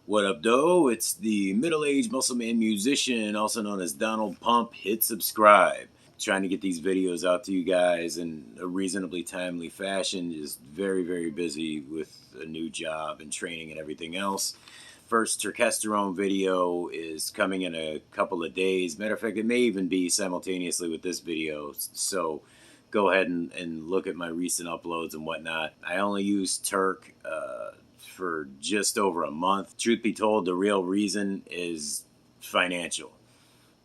What up, though? It's the middle-aged muscle man musician, also known as Donald Pump. Hit subscribe. Trying to get these videos out to you guys in a reasonably timely fashion. Just very, very busy with a new job and training and everything else. First testosterone video is coming in a couple of days. Matter of fact, it may even be simultaneously with this video. So go ahead and look at my recent uploads and whatnot. I only use Turk for just over a month. Truth be told, the real reason is financial.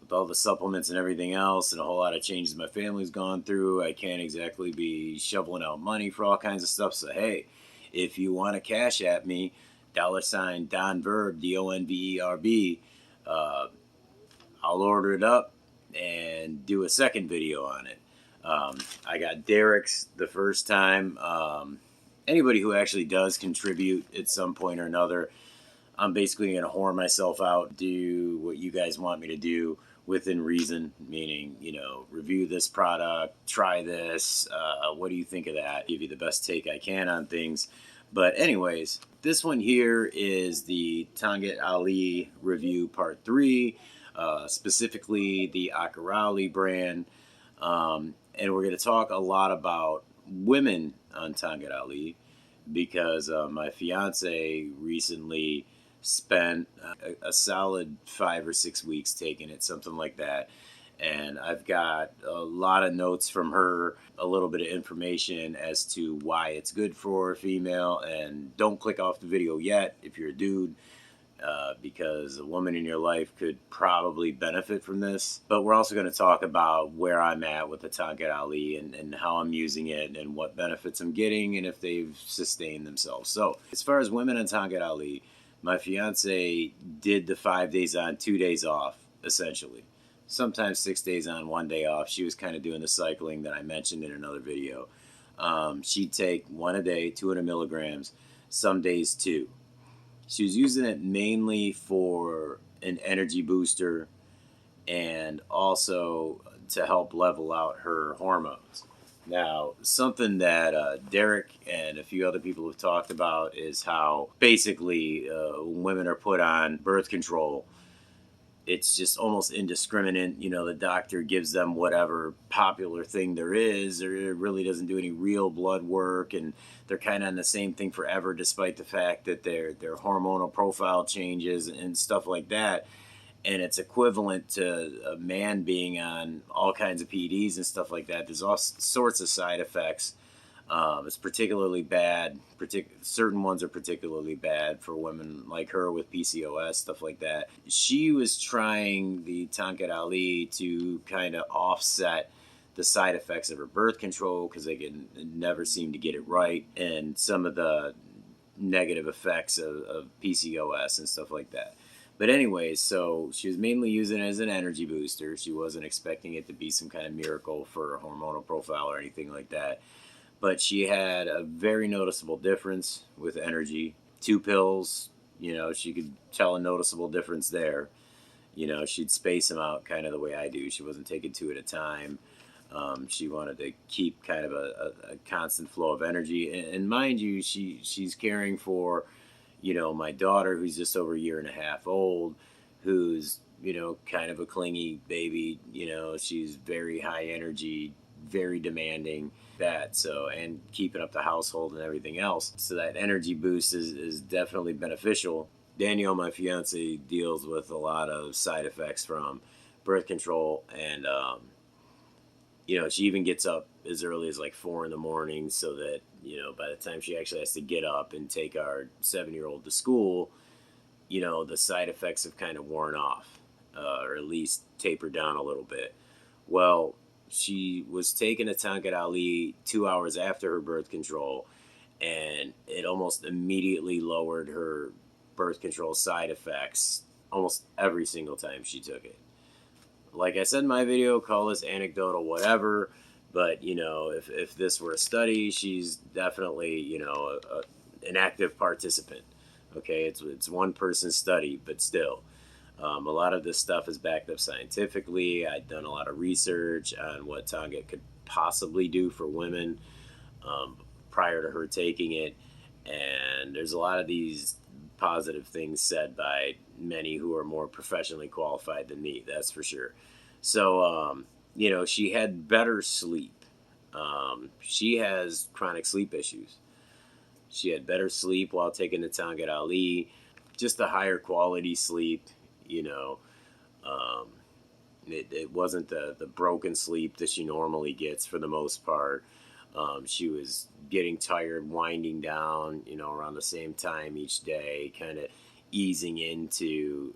With all the supplements and everything else and a whole lot of changes my family's gone through, I can't exactly be shoveling out money for all kinds of stuff. So hey, if you want to cash at me, $ Donverb, DONVERB, I'll order it up and do a second video on it. I got Derek's the first time. Anybody who actually does contribute at some point or another, I'm basically going to whore myself out, do what you guys want me to do within reason, meaning, review this product, try this, what do you think of that? Give you the best take I can on things. But anyways, this one here is the Tongkat Ali review part 3, specifically the Akarali brand. And we're going to talk a lot about women on Tongkat Ali because my fiance recently spent a solid 5 or 6 weeks taking it, something like that. And I've got a lot of notes from her, a little bit of information as to why it's good for a female. And don't click off the video yet if you're a dude, because a woman in your life could probably benefit from this. But we're also going to talk about where I'm at with the Tongkat Ali and how I'm using it and what benefits I'm getting and if they've sustained themselves. So as far as women on Tongkat Ali, my fiance did the 5 days on, 2 days off, essentially. Sometimes 6 days on, 1 day off. She was kind of doing the cycling that I mentioned in another video. She'd take 1 a day, 200 milligrams, some days 2. She was using it mainly for an energy booster and also to help level out her hormones. Now, something that Derek and a few other people have talked about is how basically when women are put on birth control, it's just almost indiscriminate. The doctor gives them whatever popular thing there is, or it really doesn't do any real blood work, and they're kind of on the same thing forever, despite the fact that their hormonal profile changes and stuff like that. And it's equivalent to a man being on all kinds of PEDs and stuff like that. There's all sorts of side effects. It's particularly bad. Certain ones are particularly bad for women like her with PCOS, stuff like that. She was trying the Tongkat Ali to kind of offset the side effects of her birth control because they can never seem to get it right, and some of the negative effects of PCOS and stuff like that. But anyways, so she was mainly using it as an energy booster. She wasn't expecting it to be some kind of miracle for a hormonal profile or anything like that. But she had a very noticeable difference with energy. 2 pills, she could tell a noticeable difference there. She'd space them out kind of the way I do. She wasn't taking 2 at a time. She wanted to keep kind of a constant flow of energy. And mind you, she's caring for, my daughter, who's just over a year and a half old, who's, kind of a clingy baby. She's very high energy, very demanding. And keeping up the household and everything else. So that energy boost is definitely beneficial. Danielle, my fiance, deals with a lot of side effects from birth control, and she even gets up as early as like 4 in the morning so that by the time she actually has to get up and take our 7-year-old to school, the side effects have kind of worn off, or at least tapered down a little bit. Well, she was taking a Tongkat Ali 2 hours after her birth control, and it almost immediately lowered her birth control side effects almost every single time she took it. Like I said in my video, call this anecdotal, whatever, but, if this were a study, she's definitely, an active participant. Okay, it's one person's study, but still. A lot of this stuff is backed up scientifically. I've done a lot of research on what Tongkat could possibly do for women prior to her taking it. And there's a lot of these positive things said by many who are more professionally qualified than me, that's for sure. So, you know, she had better sleep. She has chronic sleep issues. She had better sleep while taking the Tongkat Ali, just a higher quality sleep, you know. Um, it wasn't the broken sleep that she normally gets for the most part. She was getting tired, winding down, you know, around the same time each day, kind of easing into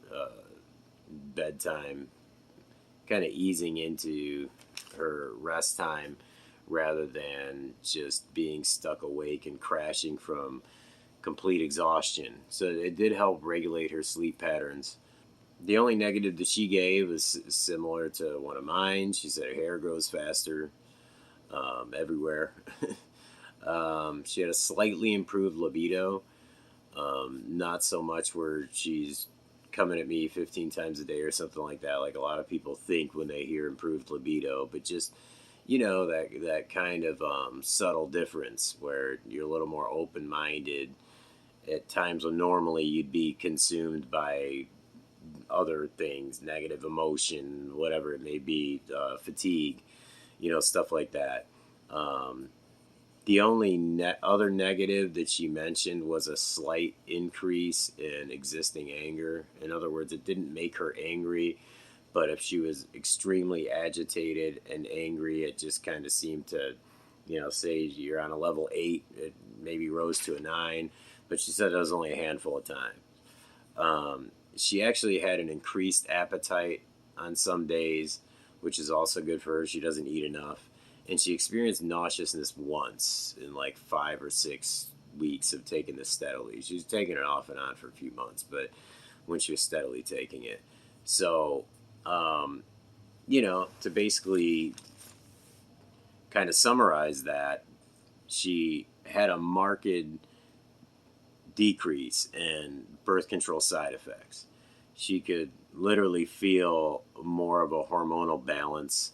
bedtime, kind of easing into her rest time rather than just being stuck awake and crashing from complete exhaustion. So it did help regulate her sleep patterns. The only negative that she gave was similar to one of mine. She said her hair grows faster everywhere. She had a slightly improved libido. Not so much where she's coming at me 15 times a day or something like that, like a lot of people think when they hear improved libido, but just, you know, that kind of subtle difference where you're a little more open-minded at times when normally you'd be consumed by other things, negative emotion, whatever it may be, fatigue, you know, stuff like that. Um, the only other negative that she mentioned was a slight increase in existing anger. In other words, it didn't make her angry, but if she was extremely agitated and angry, it just kind of seemed to, you know, say you're on a level 8, it maybe rose to a 9, but she said it was only a handful of times. She actually had an increased appetite on some days, which is also good for her. She doesn't eat enough. And she experienced nauseousness once in like 5 or 6 weeks of taking this steadily. She was taking it off and on for a few months, but when she was steadily taking it. So, you know, to basically kind of summarize that, she had a marked decrease in birth control side effects. She could literally feel more of a hormonal balance,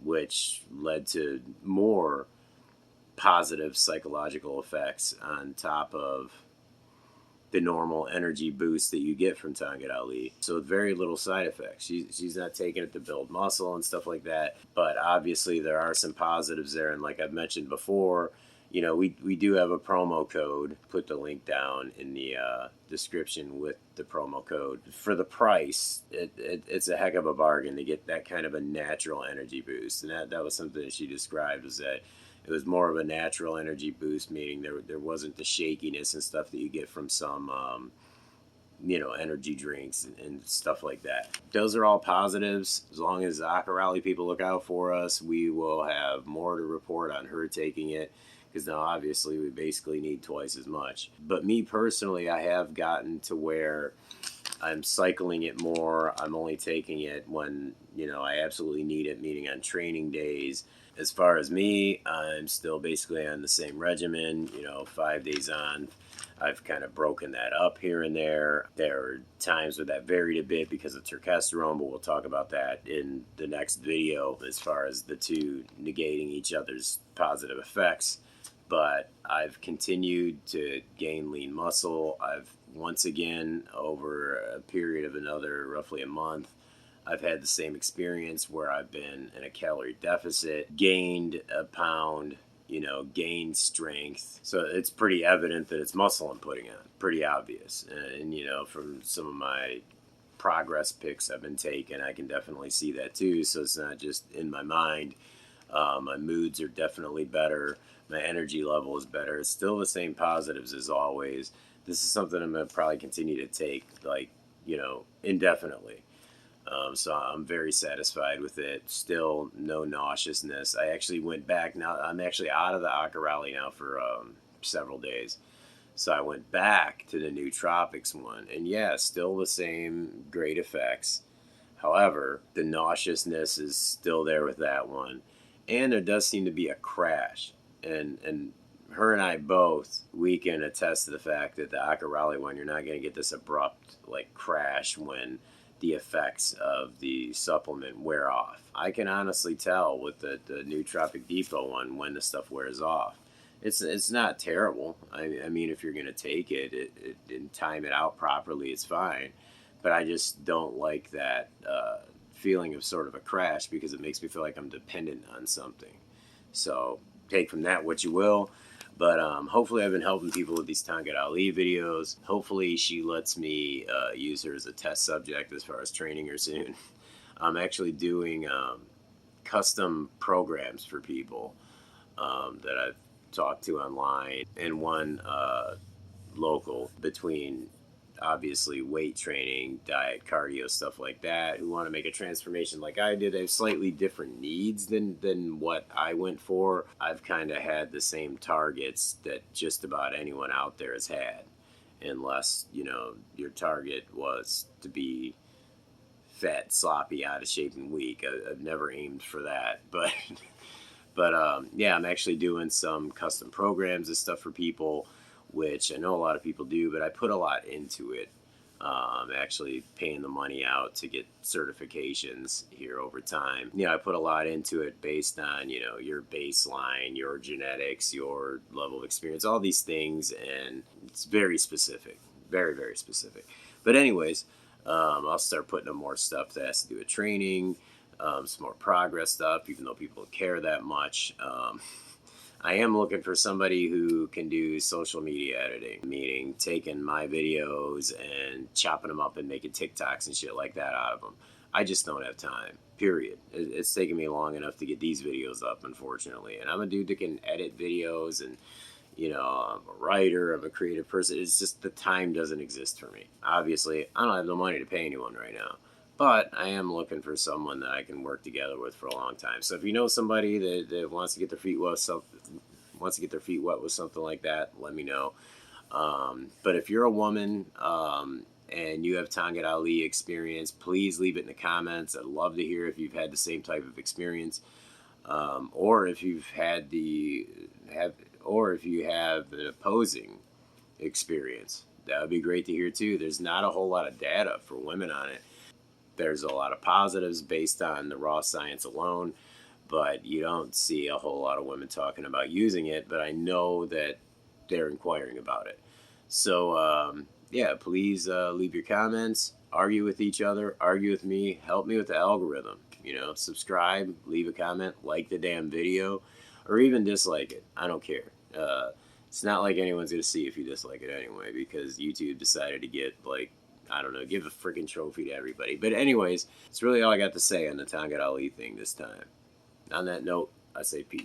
which led to more positive psychological effects on top of the normal energy boost that you get from Tongkat Ali. So with very little side effects. She's not taking it to build muscle and stuff like that. But obviously there are some positives there. And like I've mentioned before, you know, we do have a promo code. Put the link down in the description with the promo code. For the price, it's a heck of a bargain to get that kind of a natural energy boost. And that was something that she described, was that it was more of a natural energy boost, meaning there wasn't the shakiness and stuff that you get from some, you know, energy drinks and stuff like that. Those are all positives. As long as the Akarali people look out for us, we will have more to report on her taking it, because now obviously we basically need twice as much. But me personally, I have gotten to where I'm cycling it more. I'm only taking it when, you know, I absolutely need it, meaning on training days. As far as me, I'm still basically on the same regimen, you know, 5 days on. I've kind of broken that up here and there. There are times where that varied a bit because of testosterone, but we'll talk about that in the next video as far as the two negating each other's positive effects. But I've continued to gain lean muscle. I've once again, over a period of another roughly a month, I've had the same experience where I've been in a calorie deficit, gained a pound, you know, gained strength. So it's pretty evident that it's muscle I'm putting on. Pretty obvious. And you know, from some of my progress pics I've been taking, I can definitely see that too. So it's not just in my mind. My moods are definitely better. My energy level is better. It's still the same positives as always. This is something I'm going to probably continue to take, like, you know, indefinitely. So I'm very satisfied with it. Still no nauseousness. I actually went back. Now I'm actually out of the Akarali now for several days. So I went back to the nootropics one. And yeah, still the same great effects. However, the nauseousness is still there with that one. And there does seem to be a crash. And her and I both, we can attest to the fact that the Akarali one, you're not going to get this abrupt like crash when the effects of the supplement wear off. I can honestly tell with the Nootropic Depot one when the stuff wears off. It's not terrible. I mean, if you're gonna take it and time it out properly, it's fine. But I just don't like that feeling of sort of a crash because it makes me feel like I'm dependent on something. So take from that what you will. But hopefully I've been helping people with these Tongkat Ali videos. Hopefully she lets me use her as a test subject as far as training her soon. I'm actually doing custom programs for people that I've talked to online, and one local, between obviously weight training, diet, cardio, stuff like that, who want to make a transformation like I did. They have slightly different needs than what I went for. I've kind of had the same targets that just about anyone out there has had, unless, you know, your target was to be fat, sloppy, out of shape, and weak. I've never aimed for that, but yeah, I'm actually doing some custom programs and stuff for people, which I know a lot of people do, but I put a lot into it. Actually paying the money out to get certifications here over time. You know, I put a lot into it based on, you know, your baseline, your genetics, your level of experience, all these things, and it's very specific, very, very specific. But anyways, I'll start putting up more stuff that has to do with training, some more progress stuff, even though people don't care that much. I am looking for somebody who can do social media editing, meaning taking my videos and chopping them up and making TikToks and shit like that out of them. I just don't have time, period. It's taken me long enough to get these videos up, unfortunately. And I'm a dude that can edit videos, and, you know, I'm a writer, I'm a creative person. It's just the time doesn't exist for me. Obviously, I don't have the money to pay anyone right now. But I am looking for someone that I can work together with for a long time. So if you know somebody that wants to get their feet wet, with something like that, let me know. But if you're a woman and you have Tongkat Ali experience, please leave it in the comments. I'd love to hear if you've had the same type of experience, or if you've had or if you have an opposing experience. That would be great to hear too. There's not a whole lot of data for women on it. There's a lot of positives based on the raw science alone, but you don't see a whole lot of women talking about using it, but I know that they're inquiring about it. So, yeah, please leave your comments, argue with each other, argue with me, help me with the algorithm. You know, subscribe, leave a comment, like the damn video, or even dislike it. I don't care. It's not like anyone's going to see if you dislike it anyway, because YouTube decided to get, like, I don't know, give a freaking trophy to everybody. But anyways, it's really all I got to say on the Tongkat Ali thing this time. On that note, I say peace.